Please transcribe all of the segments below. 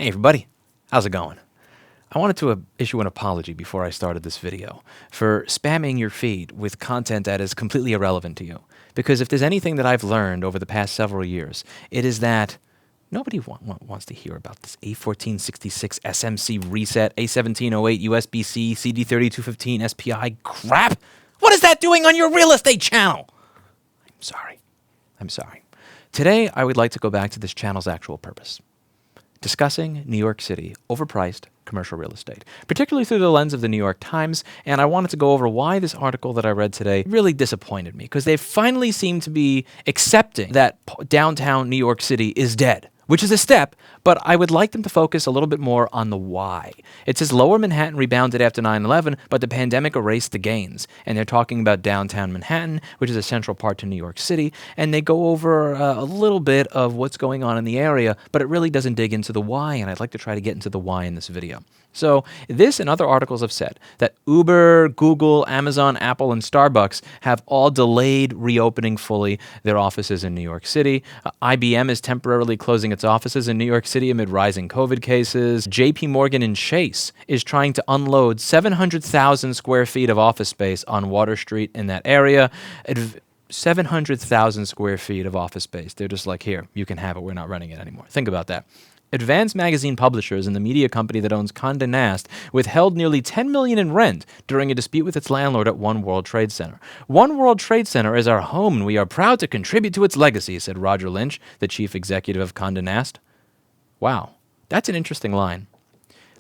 Hey everybody, how's it going? I wanted to issue an apology before I started this video for spamming your feed with content that is completely irrelevant to you. Because if there's anything that I've learned over the past several years, it is that nobody wants to hear about this A1466 SMC reset, A1708 USB-C, CD3215 SPI crap. What is that doing on your real estate channel? I'm sorry. Today, I would like to go back to this channel's actual purpose. Discussing New York City overpriced commercial real estate, particularly through the lens of the New York Times, and I wanted to go over why this article that I read today really disappointed me, because they finally seem to be accepting that downtown New York City is dead, which is a step, but I would like them to focus a little bit more on the why. It says Lower Manhattan rebounded after 9/11, but the pandemic erased the gains. And they're talking about downtown Manhattan, which is a central part to New York City, and they go over a little bit of what's going on in the area, but it really doesn't dig into the why, and I'd like to try to get into the why in this video. So this and other articles have said that Uber, Google, Amazon, Apple, and Starbucks have all delayed reopening fully their offices in New York City. IBM is temporarily closing its offices in New York City amid rising COVID cases. JP Morgan and Chase is trying to unload 700,000 square feet of office space on Water Street in that area. 700,000 square feet of office space. They're just like, here, you can have it. We're not running it anymore. Think about that. Advanced Magazine Publishers and the media company that owns Condé Nast withheld nearly $10 million in rent during a dispute with its landlord at One World Trade Center. One World Trade Center is our home, and we are proud to contribute to its legacy, said Roger Lynch, the chief executive of Condé Nast. Wow, that's an interesting line.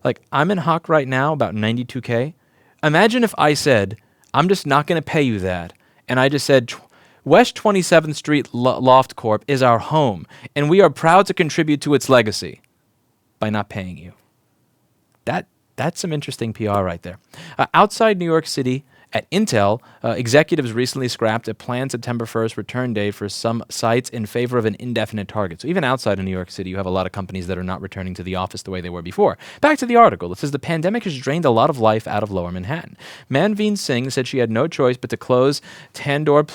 Like, I'm in hock right now, about $92K. Imagine if I said, I'm just not going to pay you that, and I just said, West 27th Street Loft Corp is our home, and we are proud to contribute to its legacy by not paying you. That's some interesting PR right there. Outside New York City, at Intel, executives recently scrapped a planned September 1st return date for some sites in favor of an indefinite target. So even outside of New York City, you have a lot of companies that are not returning to the office the way they were before. Back to the article. It says the pandemic has drained a lot of life out of Lower Manhattan. Manveen Singh said she had no choice but to close Tandoor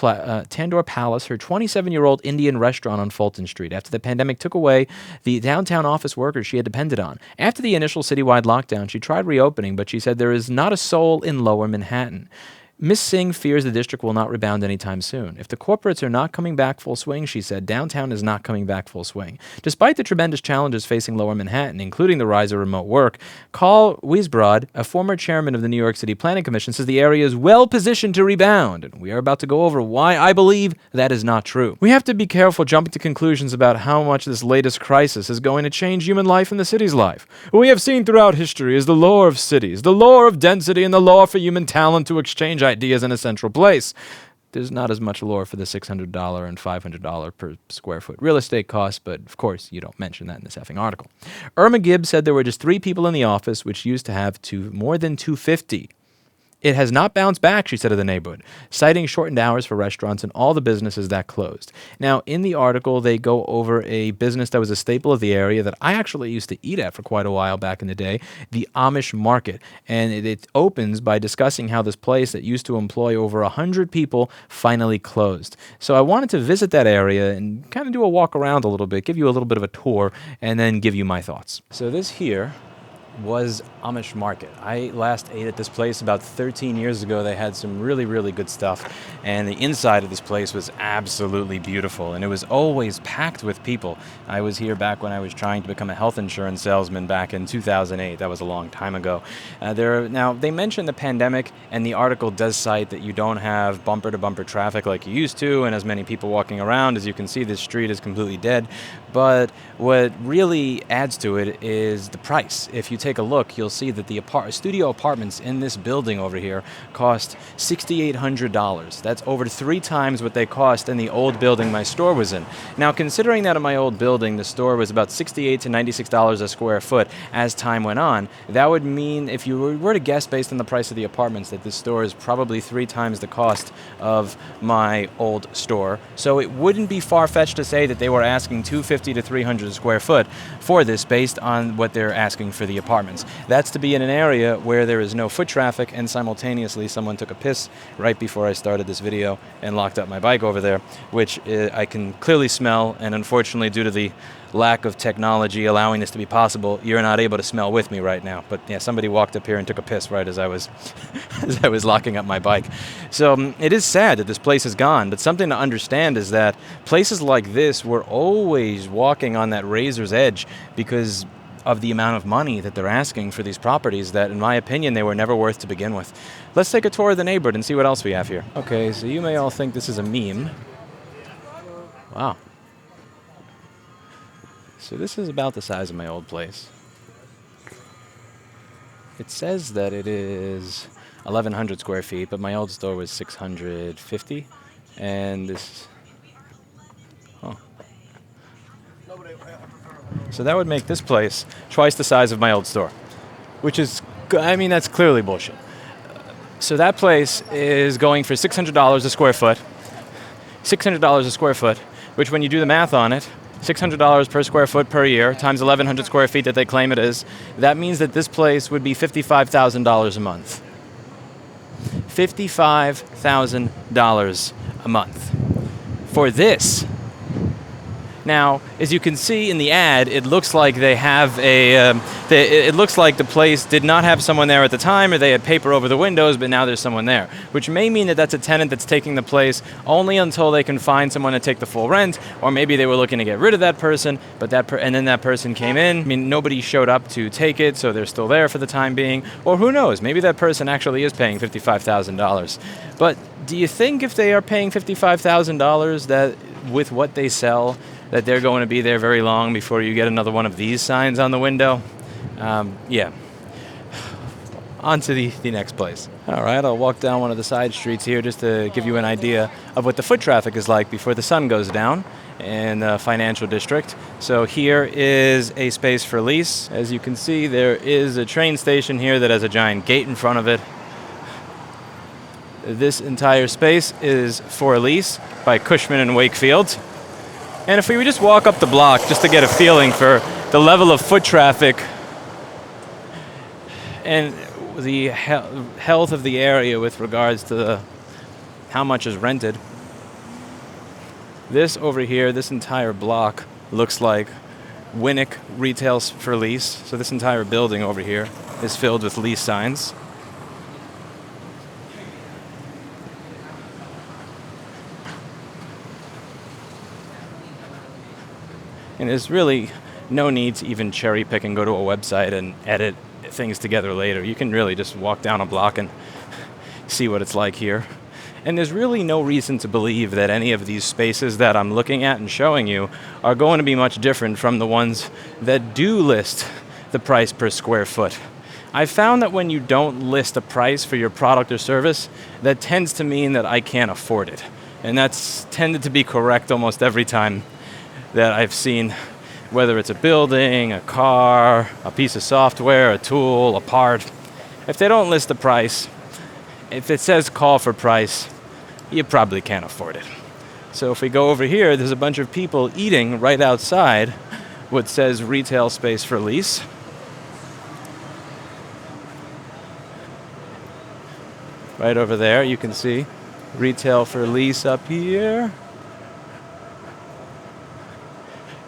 Palace, her 27-year-old Indian restaurant on Fulton Street, after the pandemic took away the downtown office workers she had depended on. After the initial citywide lockdown, she tried reopening, but she said there is not a soul in Lower Manhattan. Ms. Singh fears the district will not rebound anytime soon. If the corporates are not coming back full swing, she said, downtown is not coming back full swing. Despite the tremendous challenges facing Lower Manhattan, including the rise of remote work, Carl Wiesbrod, a former chairman of the New York City Planning Commission, says the area is well positioned to rebound. And we are about to go over why I believe that is not true. We have to be careful jumping to conclusions about how much this latest crisis is going to change human life and the city's life. What we have seen throughout history is the law of cities, the law of density, and the law for human talent to exchange ideas in a central place. There's not as much lore for the $600 and $500 per square foot real estate costs, but of course you don't mention that in this effing article. Irma Gibbs said there were just 3 people in the office, which used to have more than 250. It has not bounced back, she said of the neighborhood, citing shortened hours for restaurants and all the businesses that closed. Now, in the article, they go over a business that was a staple of the area that I actually used to eat at for quite a while back in the day, the Amish Market. And it opens by discussing how this place that used to employ over 100 people finally closed. So I wanted to visit that area and kind of do a walk around a little bit, give you a little bit of a tour, and then give you my thoughts. So this here was Amish Market. I last ate at this place about 13 years ago. They had some really, really good stuff, and the inside of this place was absolutely beautiful, and it was always packed with people. I was here back when I was trying to become a health insurance salesman back in 2008. That was a long time ago. Now, they mentioned the pandemic, and the article does cite that you don't have bumper-to-bumper traffic like you used to, and as many people walking around. As you can see, this street is completely dead, but what really adds to it is the price. If you take a look, you'll see that the studio apartments in this building over here cost $6,800. That's over 3 times what they cost in the old building my store was in. Now, considering that in my old building, the store was about $68 to $96 a square foot as time went on, that would mean, if you were to guess based on the price of the apartments, that this store is probably 3 times the cost of my old store. So it wouldn't be far-fetched to say that they were asking $250 to $300 a square foot for this based on what they're asking for the apartment. apartments. That's to be in an area where there is no foot traffic, and simultaneously someone took a piss right before I started this video and locked up my bike over there, which I can clearly smell, and unfortunately due to the lack of technology allowing this to be possible, you're not able to smell with me right now. But yeah, somebody walked up here and took a piss right as I was as I was locking up my bike. So it is sad that this place is gone, but something to understand is that places like this were always walking on that razor's edge because of the amount of money that they're asking for these properties that, in my opinion, they were never worth to begin with. Let's take a tour of the neighborhood and see what else we have here. Okay, so you may all think this is a meme. Wow. So this is about the size of my old place. It says that it is 1,100 square feet, but my old store was 650, and this... Oh. So that would make this place twice the size of my old store, which is, I mean, that's clearly bullshit. So that place is going for $600 a square foot, $600 a square foot, which when you do the math on it, $600 per square foot per year times 1,100 square feet that they claim it is, that means that this place would be $55,000 a month. $55,000 a month for this. Now, as you can see in the ad, it looks like they have it looks like the place did not have someone there at the time, or they had paper over the windows, but now there's someone there, which may mean that that's a tenant that's taking the place only until they can find someone to take the full rent, or maybe they were looking to get rid of that person, but and then that person came in. I mean, nobody showed up to take it, so they're still there for the time being, or who knows, maybe that person actually is paying $55,000. But do you think if they are paying $55,000 that with what they sell, that they're going to be there very long before you get another one of these signs on the window? Yeah. On to the next place. All right, I'll walk down one of the side streets here just to give you an idea of what the foot traffic is like before the sun goes down in the financial district. So here is a space for lease. As you can see, there is a train station here that has a giant gate in front of it. This entire space is for lease by Cushman and Wakefield. And if we would just walk up the block just to get a feeling for the level of foot traffic and the health of the area with regards to how much is rented. This over here, this entire block looks like Winnick retail for lease. So this entire building over here is filled with lease signs. And there's really no need to even cherry pick and go to a website and edit things together later. You can really just walk down a block and see what it's like here. And there's really no reason to believe that any of these spaces that I'm looking at and showing you are going to be much different from the ones that do list the price per square foot. I've found that when you don't list a price for your product or service, that tends to mean that I can't afford it. And that's tended to be correct almost every time that I've seen, whether it's a building, a car, a piece of software, a tool, a part. If they don't list the price, if it says call for price, you probably can't afford it. So if we go over here, there's a bunch of people eating right outside what says retail space for lease. Right over there, you can see retail for lease up here.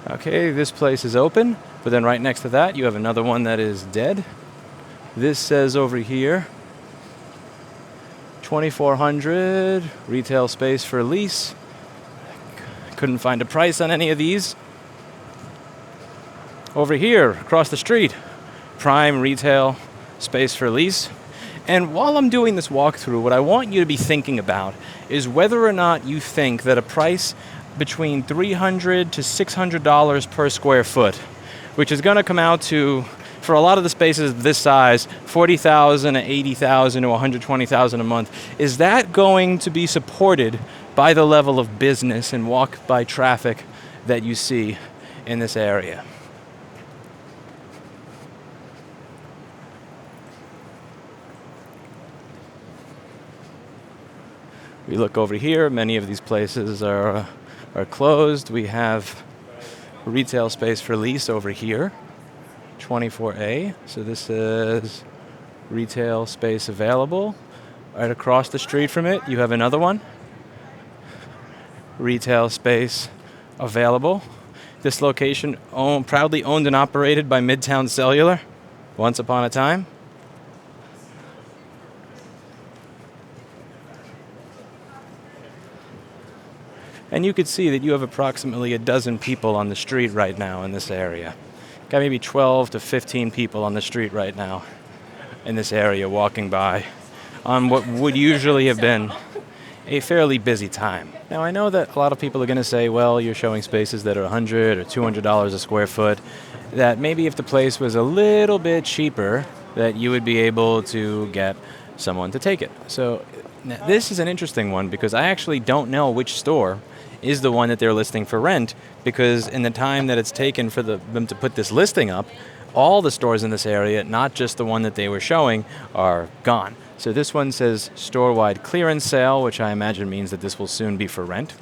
Okay, this place is open, but then right next to that, you have another one that is dead. This says over here, 2,400 retail space for lease. Couldn't find a price on any of these. Over here, across the street, prime retail space for lease. And while I'm doing this walkthrough, what I want you to be thinking about is whether or not you think that a price between $300 to $600 per square foot, which is going to come out to, for a lot of the spaces of this size, $40,000 to $80,000 to $120,000 a month, is that going to be supported by the level of business and walk-by traffic that you see in this area? We look over here, many of these places are closed. We have retail space for lease over here, 24A. So this is retail space available. Right across the street from it, you have another one. Retail space available. This location proudly owned and operated by Midtown Cellular once upon a time. And you could see that you have approximately a dozen people on the street right now in this area. Got maybe 12 to 15 people on the street right now in this area walking by on what would usually have been a fairly busy time. Now I know that a lot of people are going to say, well, you're showing spaces that are $100 or $200 a square foot, that maybe if the place was a little bit cheaper, that you would be able to get someone to take it. So now, this is an interesting one because I actually don't know which store is the one that they're listing for rent, because in the time that it's taken for them to put this listing up, all the stores in this area, not just the one that they were showing, are gone. So this one says store-wide clearance sale, which I imagine means that this will soon be for rent.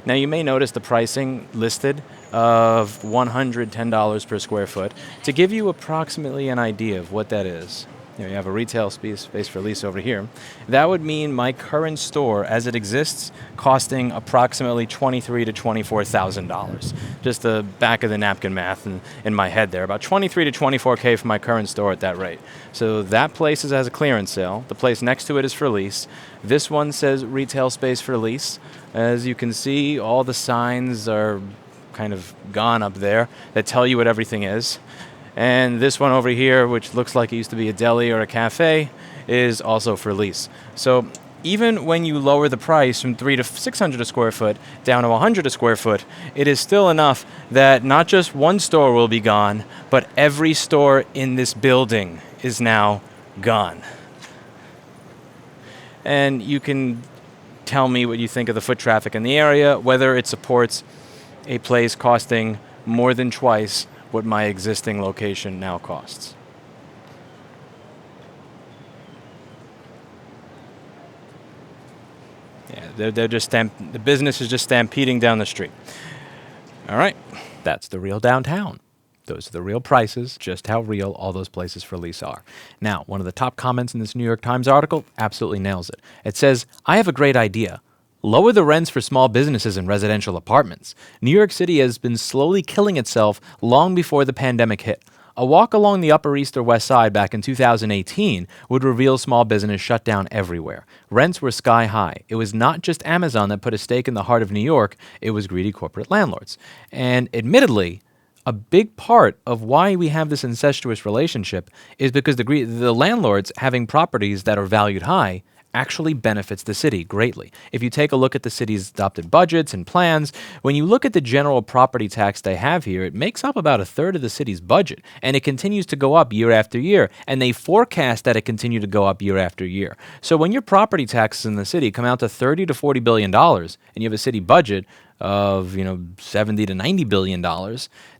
Now you may notice the pricing listed of $110 per square foot. To give you approximately an idea of what that is, you have a retail space for lease over here. That would mean my current store, as it exists, costing approximately $23,000 to $24,000. Just the back of the napkin math in my head there. About $23,000 to $24,000 for my current store at that rate. So that place has a clearance sale. The place next to it is for lease. This one says retail space for lease. As you can see, all the signs are kind of gone up there that tell you what everything is. And this one over here, which looks like it used to be a deli or a cafe, is also for lease. So even when you lower the price from $300 to $600 a square foot down to $100 a square foot, it is still enough that not just one store will be gone, but every store in this building is now gone. And you can tell me what you think of the foot traffic in the area, whether it supports a place costing more than twice what my existing location now costs. Yeah, they're just the business is just stampeding down the street. All right, that's the real downtown. Those are the real prices, just how real all those places for lease are. Now, one of the top comments in this New York Times article absolutely nails it. It says, "I have a great idea. Lower the rents for small businesses and residential apartments. New York City has been slowly killing itself long before the pandemic hit. A walk along the Upper East or West Side back in 2018 would reveal small business shut down everywhere. Rents were sky high. It was not just Amazon that put a stake in the heart of New York, it was greedy corporate landlords. And admittedly, a big part of why we have this incestuous relationship is because the landlords having properties that are valued high actually benefits the city greatly. If you take a look at the city's adopted budgets and plans, when you look at the general property tax they have here, it makes up about a third of the city's budget, and it continues to go up year after year, and they forecast that it continue to go up year after year. So when your property taxes in the city come out to $30 to $40 billion, and you have a city budget of $70 to $90 billion,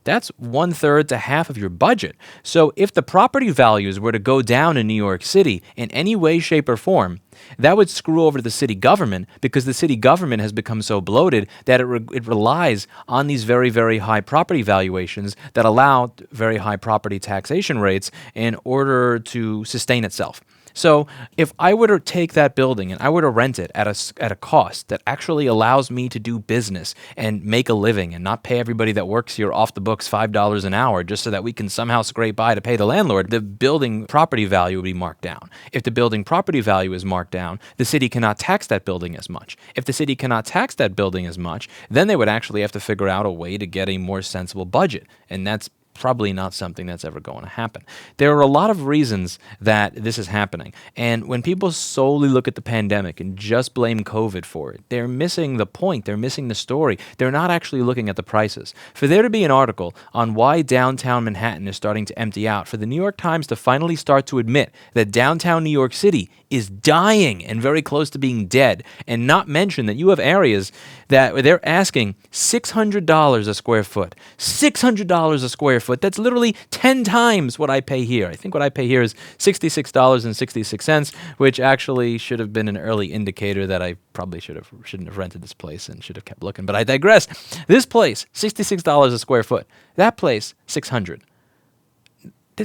that's 1/3 to half of your budget. So if the property values were to go down in New York City in any way, shape, or form, that would screw over the city government, because the city government has become so bloated that it relies on these very, very high property valuations that allow very high property taxation rates in order to sustain itself. So if I were to take that building and I were to rent it at a cost that actually allows me to do business and make a living and not pay everybody that works here off the books $5 an hour just so that we can somehow scrape by to pay the landlord, the building property value would be marked down. If the building property value is marked down, the city cannot tax that building as much. If the city cannot tax that building as much, then they would actually have to figure out a way to get a more sensible budget. And that's probably not something that's ever going to happen. There are a lot of reasons that this is happening. And when people solely look at the pandemic and just blame COVID for it, they're missing the point. They're missing the story. They're not actually looking at the prices. For there to be an article on why downtown Manhattan is starting to empty out, for the New York Times to finally start to admit that downtown New York City is dying and very close to being dead, and not mention that you have areas that they're asking $600 a square foot. $600 a square foot. That's literally 10 times what I pay here. I think what I pay here is $66.66, which actually should have been an early indicator that I probably shouldn't have rented this place and should have kept looking. But I digress. This place, $66 a square foot. That place, $600.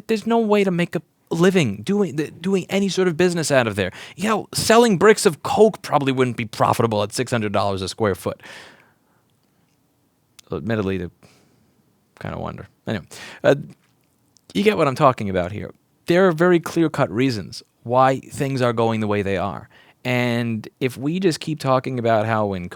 There's no way to make a living doing any sort of business out of there. Selling bricks of coke probably wouldn't be profitable at $600 a square foot. Admittedly, to kind of wonder. Anyway, you get what I'm talking about here. There are very clear-cut reasons why things are going the way they are. And if we just keep talking about how when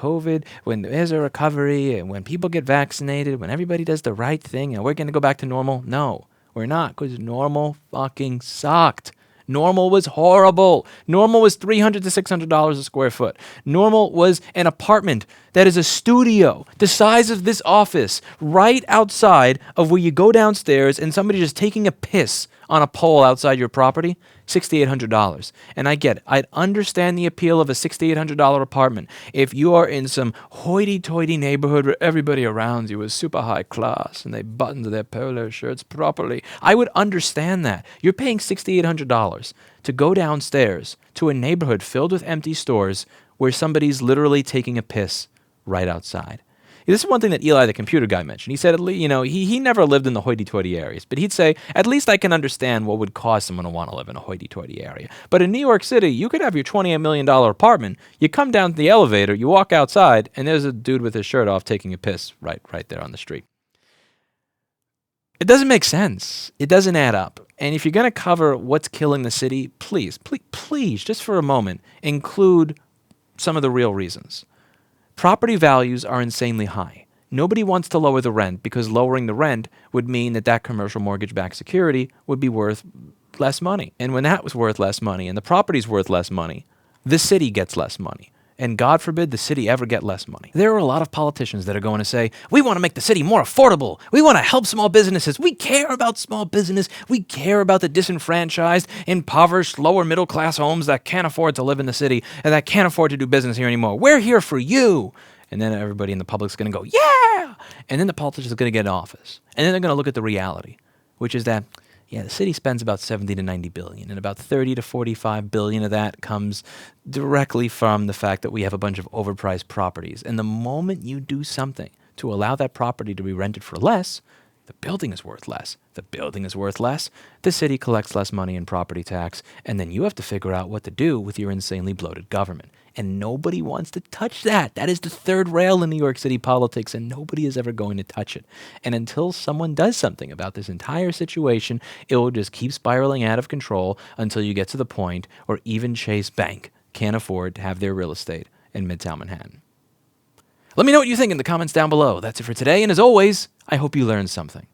there's a recovery, and when people get vaccinated, when everybody does the right thing, and we're going to go back to normal, no, we're not, because normal fucking sucked. Normal was horrible. Normal was $300 to $600 a square foot. Normal was an apartment that is a studio, the size of this office, right outside of where you go downstairs and somebody just taking a piss on a pole outside your property, $6,800. And I get it. I understand the appeal of a $6,800 apartment. If you are in some hoity-toity neighborhood where everybody around you is super high class and they button their polo shirts properly, I would understand that. You're paying $6,800 to go downstairs to a neighborhood filled with empty stores where somebody's literally taking a piss right outside. This is one thing that Eli, the computer guy, mentioned. He said, he never lived in the hoity-toity areas, but he'd say, at least I can understand what would cause someone to want to live in a hoity-toity area. But in New York City, you could have your $28 million apartment, you come down to the elevator, you walk outside, and there's a dude with his shirt off taking a piss right there on the street. It doesn't make sense. It doesn't add up. And if you're going to cover what's killing the city, please, just for a moment, include some of the real reasons. Property values are insanely high. Nobody wants to lower the rent because lowering the rent would mean that commercial mortgage-backed security would be worth less money. And when that was worth less money and the property's worth less money, the city gets less money. And God forbid the city ever get less money. There are a lot of politicians that are going to say, we want to make the city more affordable. We want to help small businesses. We care about small business. We care about the disenfranchised, impoverished, lower middle class homes that can't afford to live in the city and that can't afford to do business here anymore. We're here for you. And then everybody in the public's going to go, yeah. And then the politicians are going to get in office. And then they're going to look at the reality, which is that the city spends about 70 to 90 billion, and about 30 to 45 billion of that comes directly from the fact that we have a bunch of overpriced properties. And the moment you do something to allow that property to be rented for less, the building is worth less. The building is worth less. The city collects less money in property tax, and then you have to figure out what to do with your insanely bloated government. And nobody wants to touch that. That is the third rail in New York City politics, and nobody is ever going to touch it. And until someone does something about this entire situation, it will just keep spiraling out of control until you get to the point where even Chase Bank can't afford to have their real estate in Midtown Manhattan. Let me know what you think in the comments down below. That's it for today, and as always, I hope you learned something.